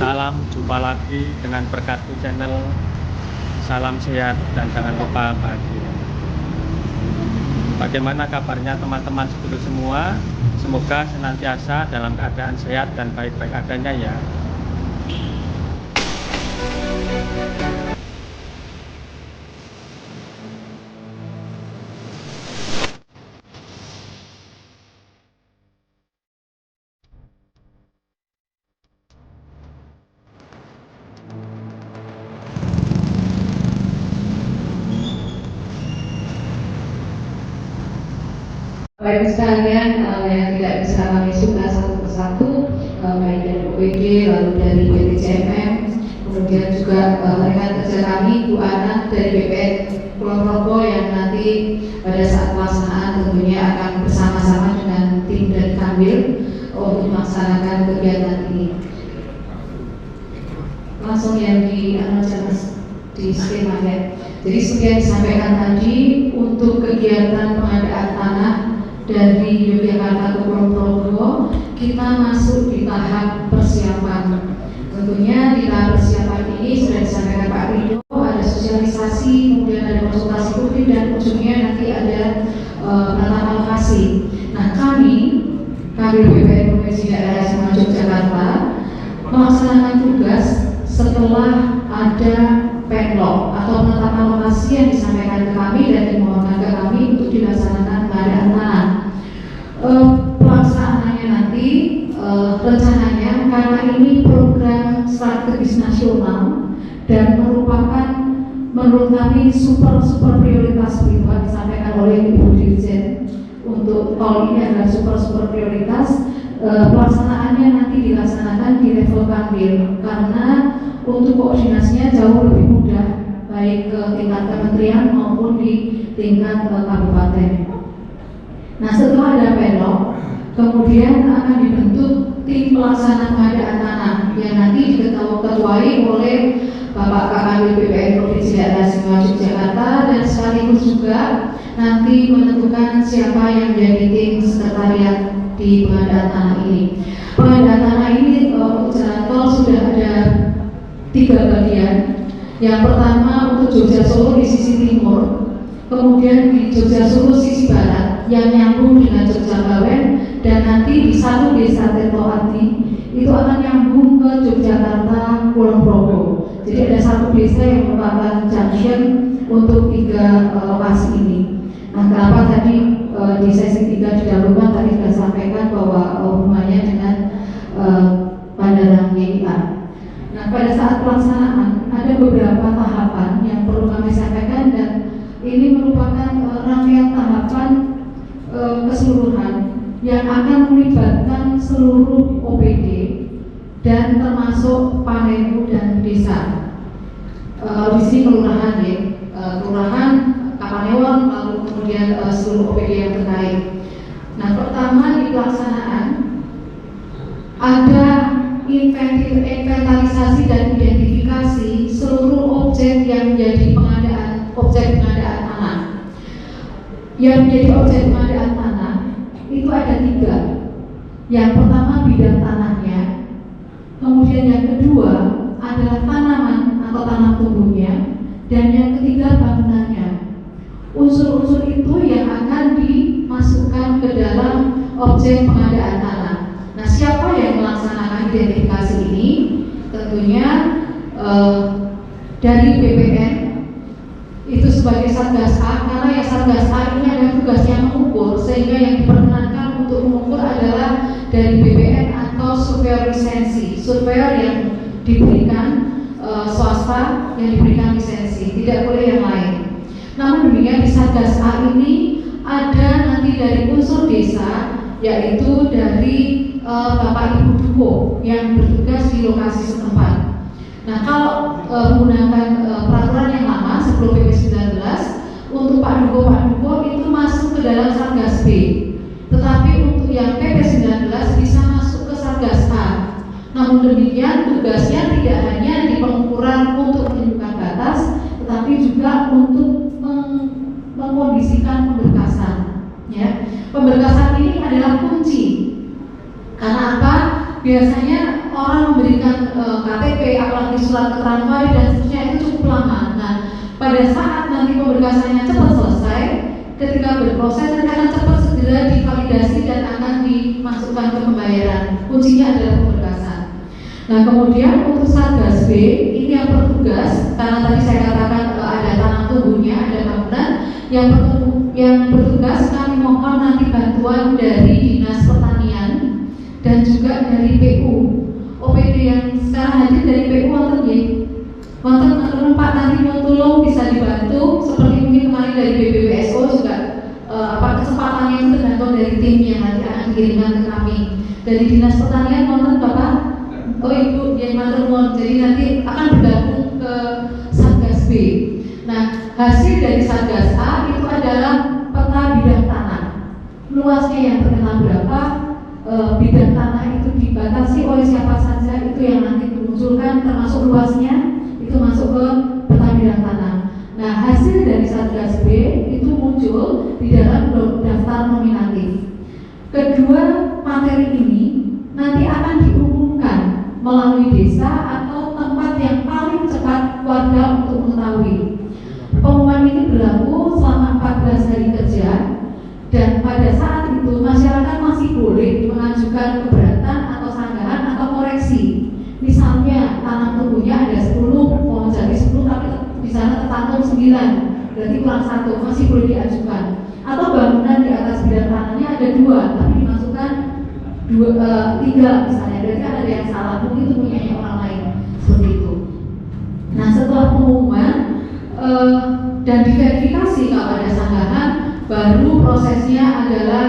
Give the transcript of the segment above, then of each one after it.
Salam, jumpa lagi dengan Berkatu Channel. Salam sehat dan jangan lupa bahagia. Bagaimana kabarnya teman-teman sedulur semua? Semoga senantiasa dalam keadaan sehat dan baik-baik adanya ya. Baik sekalian, yang tidak bisa kami sudah satu persatu, baik dari OPD, lalu dari BPJMM, kemudian juga rekan kerja kami, Bu Ana dari BPN Kulon Progo yang nanti pada saat pelaksanaan tentunya akan bersama-sama dengan tim dari Kambil untuk melaksanakan kegiatan ini. Langsung yang di skema ya. Jadi seperti yang disampaikan tadi, untuk kegiatan pengadaan tanah dari Yogyakarta ke Kulon Progo, kita masuk di tahap persiapan. Tentunya di tahap persiapan ini sudah disampaikan Pak Rido, ada sosialisasi, kemudian ada konsultasi publik, dan ujungnya nanti ada penetapan lokasi. Nah, kami BPN Provinsi Daerah Istimewa Yogyakarta melaksanakan tugas setelah ada penlok atau penetapan lokasi yang disampaikan ke kami dan dimohonkan ke kami untuk dilaksanakan pengadaan tanah. Pelaksanaannya nanti rencananya, karena ini program strategis nasional dan merupakan menurut kami super prioritas begitu disampaikan oleh Ibu Dirjen, untuk tol ini adalah super prioritas. Pelaksanaannya nanti dilaksanakan di level Kambil karena untuk koordinasinya jauh lebih mudah baik ke tingkat kementerian maupun di tingkat kabupaten. Nah, setelah ada penlok, kemudian akan dibentuk tim pelaksana pengadaan tanah yang nanti diketuai oleh Bapak Kakak BPN Provinsi Daerah Istimewa Yogyakarta, dan sekaligus juga nanti menentukan siapa yang menjadi tim sekretariat di pengadaan tanah ini. Pengadaan tanah ini untuk jalan tol sudah ada 3 bagian. Yang pertama untuk Jogja Solo di sisi timur, kemudian di Jogja Solo sisi barat yang nyambung dengan Jogja Bawen, dan nanti di satu desa Tirtoati itu akan nyambung ke Yogyakarta Kulon Progo. Jadi ada satu desa yang merupakan junction untuk 3 lokasi ini. Nah, kenapa tadi di sesi 3 didahulukan, tadi sudah sampaikan bahwa hubungannya dengan Bandara YIA. Nah, pada saat pelaksanaan ada beberapa tahapan yang perlu kami sampaikan, dan ini merupakan rangkaian tahapan keseluruhan yang akan melibatkan seluruh OPD dan termasuk Panendu dan desa. Di sini kelurahan ya, kelurahan Kapanewon, lalu kemudian seluruh OPD yang terkait. Nah, pertama di pelaksanaan ada inventarisasi dan identifikasi seluruh objek yang menjadi objek pengadaan tanah. Yang menjadi objek pengadaan tanah itu ada 3. Yang pertama bidang tanahnya, kemudian yang kedua adalah tanaman atau tanah tumbuhnya, dan yang ketiga bangunannya. Unsur-unsur itu yang akan dimasukkan ke dalam objek pengadaan tanah. Nah, siapa yang melaksanakan identifikasi ini? Tentunya dari BPN itu sebagai Satgas A, karena yang Satgas A ini ada tugasnya mengukur, sehingga yang diperkenankan untuk mengukur adalah dari BPN atau surveyor lisensi, surveyor yang diberikan swasta yang diberikan lisensi, tidak boleh yang lain. Namun demikian di Satgas A ini ada nanti dari unsur desa, yaitu dari Bapak Ibu Duko yang bertugas di lokasi setempat. Nah, kalau menggunakan peraturan yang lama sebelum PP 19, untuk Pak Duko itu masuk ke dalam Satgas B. Tetapi untuk yang PP 19 bisa masuk ke Satgas A. Namun demikian tugasnya tidak hanya di pengukuran untuk menunjukkan batas, tetapi juga untuk mengkondisikan pemberkasan. Ya, pemberkasan ini adalah kunci. Karena apa? Biasanya orang memberikan KTP runway dan seterusnya itu cukup lama. Nah, pada saat nanti pemberkasannya cepat selesai, ketika berproses nanti akan cepat segera divalidasi dan akan dimasukkan ke pembayaran. Kuncinya adalah pemberkasan. Nah, kemudian untuk Satgas B ini yang bertugas, karena tadi saya katakan ada tanah tunggunya, ada bangunan yang bertugas, kami mohon nanti bantuan dari Dinas Pertanian dan juga dari PU. OPD yang sekarang hadir dari PU wonten nggih. Wonten Pak nanti mau tolong bisa dibantu seperti mungkin kemarin dari BPWSO juga kesempatannya itu tergantung dari tim yang nanti akan dikirimkan ke kami. Dari Dinas Pertanian wonten Bapak? Oh Ibu yang matur nuwun. Jadi nanti akan bergabung ke Satgas B. Nah, hasil dari Satgas A itu adalah peta bidang tanah. Luasnya yang terkenal berapa, bidang tanah itu dibatasi oleh siapa saja, itu yang nanti dimunculkan, termasuk luasnya itu masuk ke peta bidang tanah. Nah, hasil dari Satgas B itu muncul di dalam daftar nominatif. Kedua materi ini nanti akan diumumkan melalui desa atau tempat yang paling cepat warga untuk mengetahui. Pengumuman ini berlaku selama 14 hari kerja, dan pada saat itu masyarakat masih boleh mengajukan keberatan atau sanggahan atau koreksi. Misalnya tanah tunggunya ada 10, mau jadi 10 tapi di sana tercantum 9, berarti kurang 1, masih boleh diajukan. Atau bangunan di atas bidang tanahnya ada 2, tapi dimasukkan 3 misalnya, berarti kan ada yang salah, mungkin itu punyanya orang lain, seperti itu. Nah, setelah pengumuman dan diverifikasi kalau ada sanggahan, baru prosesnya adalah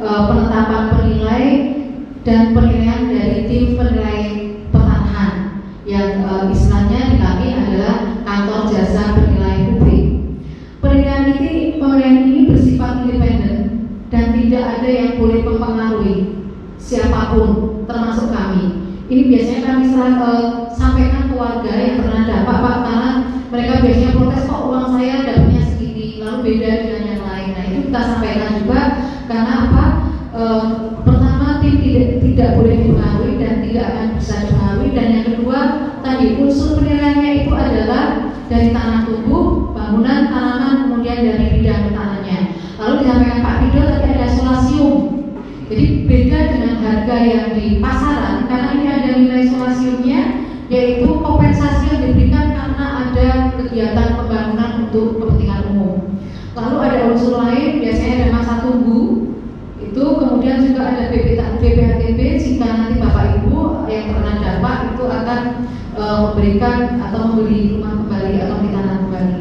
penetapan penilai dan penilaian dari tim penilai pertanahan yang istilahnya di kami adalah kantor jasa penilai publik. Penilaian ini bersifat independen dan tidak ada yang boleh mempengaruhi siapapun, termasuk kami. Ini biasanya kami sampaikan ke warga yang pernah dampak, Pak, karena mereka biasanya protes, kok uang saya dapatnya segini, lalu beda dengan yang lain. Nah, itu kita sampaikan juga karena apa? Pertama, tim tidak boleh dipengaruhi dan tidak akan bisa dipengaruhi, dan yang kedua tadi unsur penilaiannya itu adalah dari tanah tumbuh, bangunan, tanaman, kemudian dari bidang tanahnya. Lalu disampaikan Pak Fido tadi ada solasium. Jadi beda dengan harga yang di pasaran, karena ini ada nilai solasiumnya, yaitu kompensasi yang diberikan karena ada kegiatan pembangunan untuk kepentingan umum. Lalu ada unsur lain, biasanya ada masa tunggu, itu kemudian juga ada BPHTB jika nanti Bapak Ibu yang pernah dampak itu akan memberikan atau membeli rumah kembali atau ditanam kembali.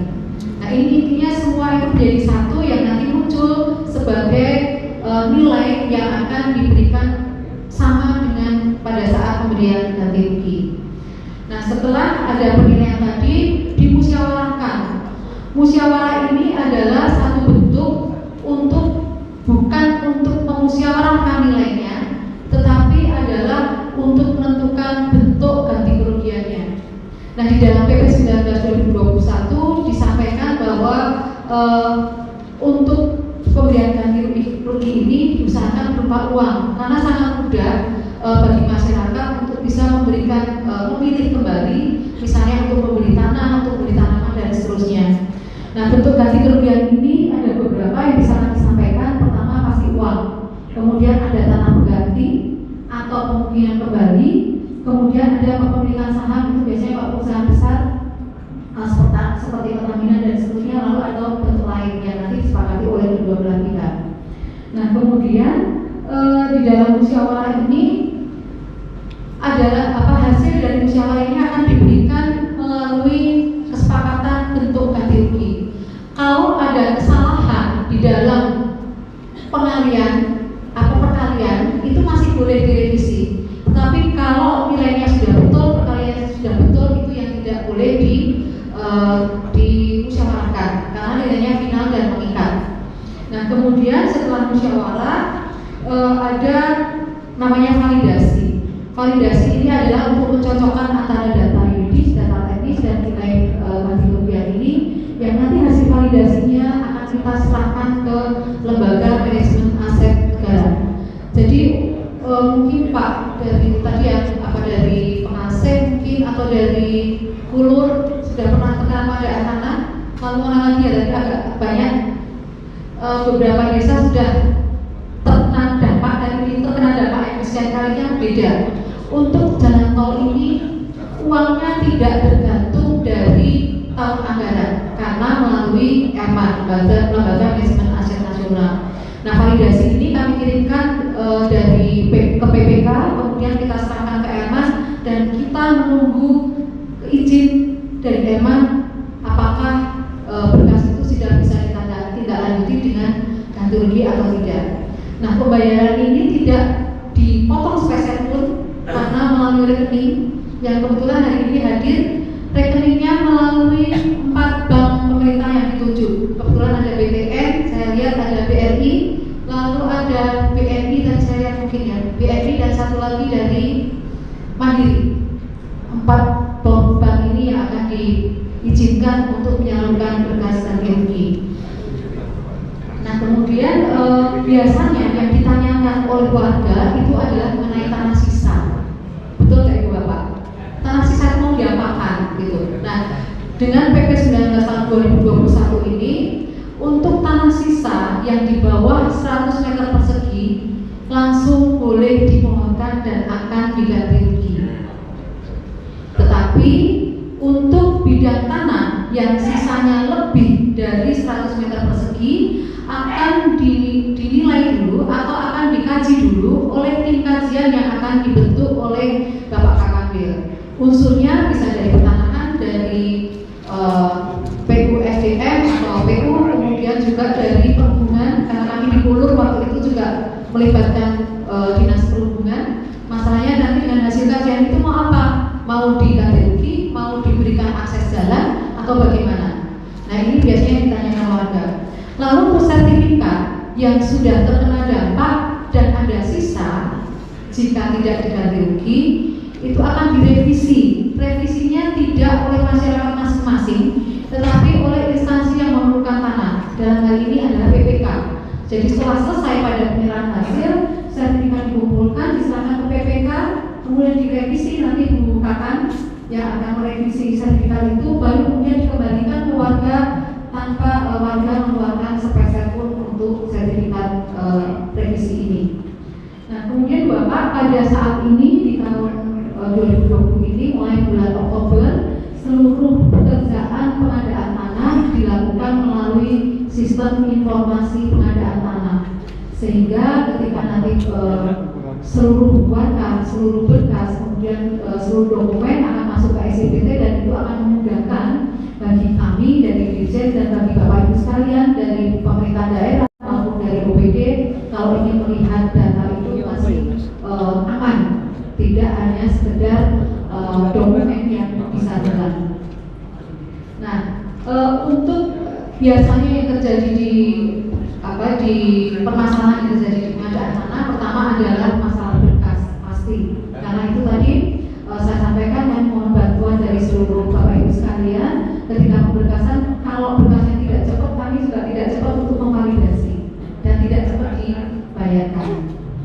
Nah, ini intinya semua itu menjadi satu yang nanti muncul sebagai nilai yang akan diberikan sama dengan pada saat pemberian ganti rugi. Nah, setelah ada penilaian tadi dimusyawarahkan. Musyawarah ini adalah satu bentuk bukan untuk memusyawarahkan nilainya, tetapi adalah untuk menentukan bentuk ganti kerugiannya. Nah, di dalam PP 19 2021 disampaikan bahwa untuk pemberian ganti rugi ini diusahakan berupa uang, karena sangat mudah bagi masyarakat untuk bisa memberikan memilih kembali, misalnya untuk membeli tanah, untuk membeli tanaman dan seterusnya. Nah, bentuk ganti kerugian ini ada beberapa yang bisa kami sampaikan. Pertama pasti uang, kemudian ada tanah pengganti atau kemungkinan kembali, kemudian ada kepemilikan saham, itu biasanya kalau perusahaan besar seperti Pertamina dan seterusnya, lalu atau bentuk lain yang nanti disepakati oleh kedua belah pihak. Nah, kemudian di dalam musyawarah ini adalah hasil dari musyawarah ini akan diberikan melalui kesepakatan bentuk ganti rugi. Kalau ada kesalahan di dalam pengalian atau perkalian itu masih boleh direvisi. Tapi kalau nilainya sudah betul, perkaliannya sudah betul, itu yang tidak boleh dimusyawarahkan karena nilainya final dan mengikat. Nah, kemudian setelah musyawarah ada namanya validasi. Validasi ini adalah untuk mencocokkan antara data yuridis, data teknis dan nilai ganti kerugian ini, yang nanti hasil validasinya akan kita serahkan ke lembaga manajemen aset negara. Jadi mungkin Pak dari tadi dari pengasih mungkin atau dari kemana-mana lagi ya, tadi agak banyak. Beberapa desa sudah terkena dampak dan ini terkena dampak yang sekian kalinya beda. Untuk jalan tol ini uangnya tidak tergantung dari tahun anggaran karena melalui EMA, Lembaga Manajemen Aset Nasional. Nah, validasi ini kami kirimkan ke PPK, kemudian kita serahkan ke EMA dan kita menunggu izin dari EMA apakah berkas itu sudah bisa ditindaklanjuti dengan ganti rugi atau tidak. Nah, pembayaran ini tidak dipotong spesial pun karena melalui rekening yang kebetulan hari ini hadir. Rekeningnya melalui 4 bank pemerintah yang dituju. Kebetulan ada BTN, saya lihat ada BRI, lalu ada BNI dan saya lihat mungkin ya BNI dan satu lagi dari Mandiri. 4 bank ini yang akan diizinkan untuk menyalurkan berkas ganti rugi. Nah, kemudian biasanya yang ditanyakan oleh warga itu adalah mengenai tanah sisa. Betul nggak Ibu Bapak? Tanah sisa mau diapakan gitu. Nah, dengan PP 19 tahun 2021 ini untuk tanah sisa yang di bawah 100 meter persegi langsung boleh dimohonkan dan akan diganti rugi. Tetapi untuk bidang tanah yang sisanya lebih dari 100 meter persegi akan dinilai dulu atau akan dikaji dulu oleh tim kajian yang akan dibentuk oleh Bapak Kakanwil. Unsurnya bisa dari pertanahan, dari PUSDM atau PU, kemudian juga dari perhubungan karena kami di Pulur waktu itu juga melibatkan dinas perhubungan. Masalahnya nanti dengan hasil kajian itu mau apa? Mau diganti rugi, mau diberikan akses jalan atau bagaimana? Nah, ini biasanya yang ditanyakan warga. Lalu untuk sertifikat yang sudah terkena dampak dan ada sisa, jika tidak diganti rugi, itu akan direvisi. Revisinya tidak oleh masyarakat masing-masing, tetapi oleh instansi yang memerlukan tanah. Dalam hal ini adalah PPK. Jadi setelah selesai pada penyerahan hasil, sertifikat dikumpulkan, diserahkan ke PPK, kemudian direvisi, nanti dibukakan yang akan merevisi sertifikat itu, baru kemudian dikembalikan ke warga tanpa warga mengeluarkan sepeser pun untuk sertifikat revisi ini. Nah, kemudian Bapak pada saat ini di tahun 2020 ini mulai bulan Oktober seluruh pekerjaan pengadaan tanah dilakukan melalui sistem informasi pengadaan tanah, sehingga ketika nanti seluruh warga, seluruh berkas, kemudian seluruh dokumen akan masuk ke SIPT dan itu akan memudahkan bagi kami dari Dirjen dan bagi Bapak Ibu sekalian dari pemerintah daerah maupun dari OPD kalau ingin melihat data itu masih aman, tidak hanya sekedar dokumen yang bisa jalan. Nah, untuk biasanya yang terjadi di permasalahan yang terjadi di pengadaan tanah, pertama adalah masalah berkas pasti. Karena itu tadi saya sampaikan dan mohon bantuan dari seluruh Bapak Ibu sekalian ketika pemberkasan, kalau berkasnya tidak cepat, kami juga tidak cepat untuk memvalidasi dan tidak cepat dibayarkan.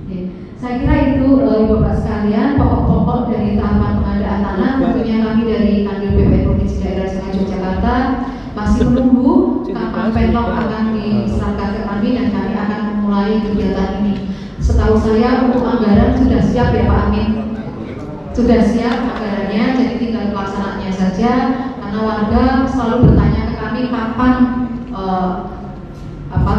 Oke. Saya kira itu Bapak sekalian pokok-pokok dari tahapan pengadaan tanah. Tentunya kami dari Kanwil BPN Provinsi Daerah Istimewa Yogyakarta masih menunggu kapan penlog akan diserahkan ke kami dan kami akan memulai kegiatan ini. Setahu saya untuk anggaran sudah siap ya Pak Amin, sudah siap anggarannya, jadi tinggal pelaksanaannya saja. Karena warga selalu bertanya ke kami kapan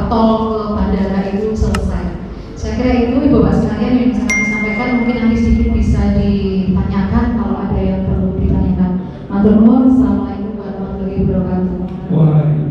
tol ke bandara itu selesai. Saya kira itu Ibu Bapak sekalian yang bisa kami sampaikan. Mungkin nanti sedikit bisa ditanyakan kalau ada yang perlu ditanyakan. Matur nuwun. Assalamualaikum warahmatullahi wabarakatuh.